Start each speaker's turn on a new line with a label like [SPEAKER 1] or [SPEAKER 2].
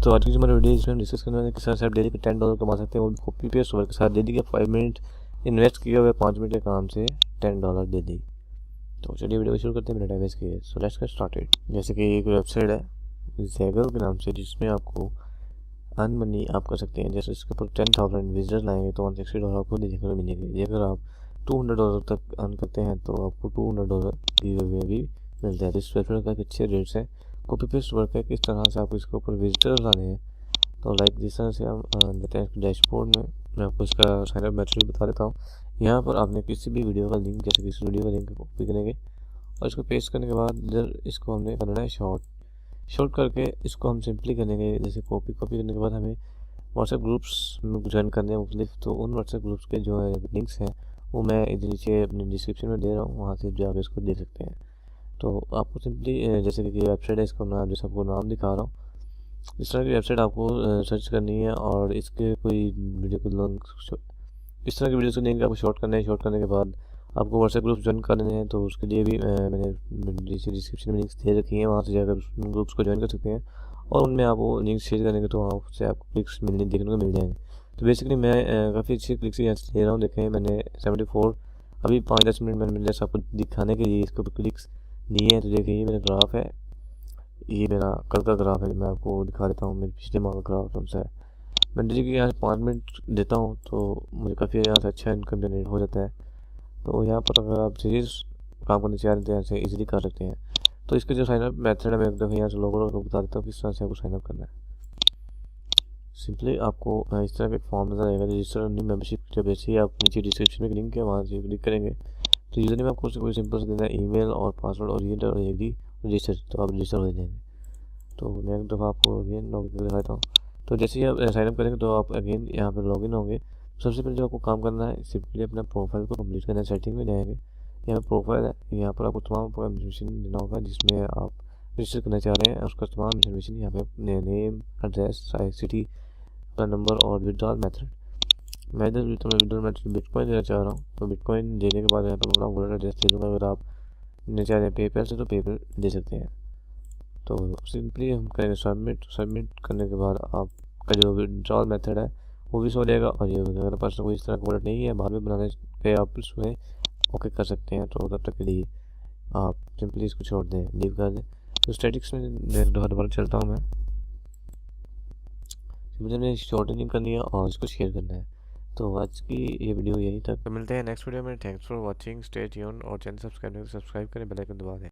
[SPEAKER 1] तो आज की जो हमारी वीडियो इसमें हम डिस्कस करने वाले किस तरह से आप डेली के $10 कमा सकते हैं, वो कॉपी पेस्ट वर्क के साथ। डेली के 5 मिनट इन्वेस्ट किए हुए 5 मिनट के काम से $10 डेली। तो चलिए वीडियो शुरू करते हैं, मेरा टाइम वेस्ट किए। So let's get started. जैसे कि एक वेबसाइट है ज़ेगल के नाम से, जिसमें आपको अर्न मनी आप कर सकते हैं। जैसे इसके ऊपर 10,000 विजिटर्स लाएंगे तो $160 आपको देखने को मिलेंगे। अगर आप $200 तक अर्न करते हैं तो आपको $200 गिव भी मिलता है। इस वेबसाइट का अच्छे रेट्स हैं। कॉपी पेस्ट वर्क है, किस तरह से आपको इसके ऊपर विजिटर्स लाने हैं। तो लाइक जिस तरह से हम देते हैं डैशबोर्ड में, मैं आपको इसका साइन अप मेथड बता देता हूँ। यहाँ पर आपने किसी भी वीडियो का लिंक, जैसे किसी वीडियो का लिंक कॉपी करेंगे और इसको पेस्ट करने के बाद इधर इसको हमने करना है शॉर्ट करके इसको हम सिंपली करेंगे। जैसे कॉपी करने के बाद हमें व्हाट्सएप ग्रुप्स में ज्वाइन करने हैं मुख्तलिफ। तो उन व्हाट्सएप ग्रुप्स के जो लिंक्स हैं वो मैं इधर नीचे अपने डिस्क्रिप्शन में दे रहा हूँ, वहाँ से आप इसको देख सकते हैं। तो आपको सिंपली जैसे कि वेबसाइट है, इसका नाम जैसे आपको नाम दिखा रहा हूँ, इस तरह की वेबसाइट आपको सर्च करनी है और इसके कोई वीडियो को लिंक, इस तरह की वीडियो से लिंक आपको शॉर्ट करना है। शॉर्ट करने के बाद आपको व्हाट्सएप ग्रुप ज्वाइन करने हैं, तो उसके लिए भी मैंने डिस्क्रिप्शन में लिंक्स दे रखी हैं, वहाँ से जाकर ग्रुप्स को ज्वाइन कर सकते हैं और उनमें आप वो लिंक्स शेयर करेंगे तो वहाँ से आपको क्लिक्स देखने को मिल जाएंगे। तो बेसिकली मैं काफ़ी अच्छी क्लिक्स यहाँ से ले रहा हूँ। देखें मैंने 74 अभी 5-10 मिनट मैंने जैसे आपको दिखाने के लिए इसके ऊपर क्लिक्स लिए हैं। तो देखिए ये मेरा ग्राफ है, ये मेरा कल का ग्राफ है। मैं आपको दिखा देता हूँ मेरे पिछले माह का ग्राफ कौन सा है। मैं डेली के यहाँ 5 मिनट देता हूँ तो मुझे काफ़ी यहाँ से अच्छा इनकम जनरेट हो जाता है। तो यहाँ पर अगर आप सीरीज काम करने चाह रहे हैं तो यहाँ से ईजिली कर सकते हैं। तो इसके जो साइनअप मेथड है मैं एक दफ़ा यहाँ से लोगों को बता देता हूँ किस तरह से आपको साइनअप करना है। सिंपली आपको इस तरह का एक फॉर्म नजर आएगा, रजिस्टर न्यू मेंबरशिप। जब जैसे ही आप नीचे डिस्क्रिप्शन में लिंक है वहाँ से क्लिक करेंगे तो यूजर नेम आपको कोई सिंपल से देना है, ईमेल और पासवर्ड और ये और एग्री रजिस्टर, तो आप रजिस्टर हो जाएंगे। तो मैं एक दफ़ा आपको अगेन लॉगिन करके दिखाता हूँ। तो जैसे ही आप साइनअप करेंगे तो आप अगेन यहाँ पर लॉगिन होंगे। सबसे पहले जो आपको काम करना है, सिंपली अपना प्रोफाइल को कंप्लीट करना है। सेटिंग में जाएंगे, यहाँ पर प्रोफाइल है, यहाँ पर आपको तमाम इन्फॉर्मेशन देना होगा जिसमें आप रजिस्टर करना चाह रहे हैं। उसका तमाम इन्फॉर्मेशन यहाँ पे नेम, एड्रेस, सिटी, अपना नंबर और विड्रॉल मेथड। मैं इधर विड्रॉल मेथड बिटकॉइन देना चाह रहा हूँ, तो बिटकॉइन देने के बाद यहाँ पर अपना वॉलेट एड्रेस दे दूँगा। अगर आप देना चाह रहे हैं पेपैल से तो पेपैल दे सकते हैं। तो सिंपली हम करेंगे सबमिट करने के बाद आपका जो विड्रॉल मेथड है वो भी सो जाएगा। और ये अगर पास कोई इस तरह का वॉलेट नहीं है, बाद में बनाने पे आप इसमें ओके कर सकते हैं। तो तब तक के लिए आप सिंपली इसको छोड़ दें, लीव कर दें। तो स्टैटिक्स में दोबारा चलता हूँ मैं। मुझे शॉर्टनिंग करनी है और इसको शेयर करना है। तो आज की ये वीडियो यहीं तक, तो मिलते हैं नेक्स्ट वीडियो में। Thanks for watching, stay tuned और चैनल सब्सक्राइब करें, बेल आइकन दबा दें।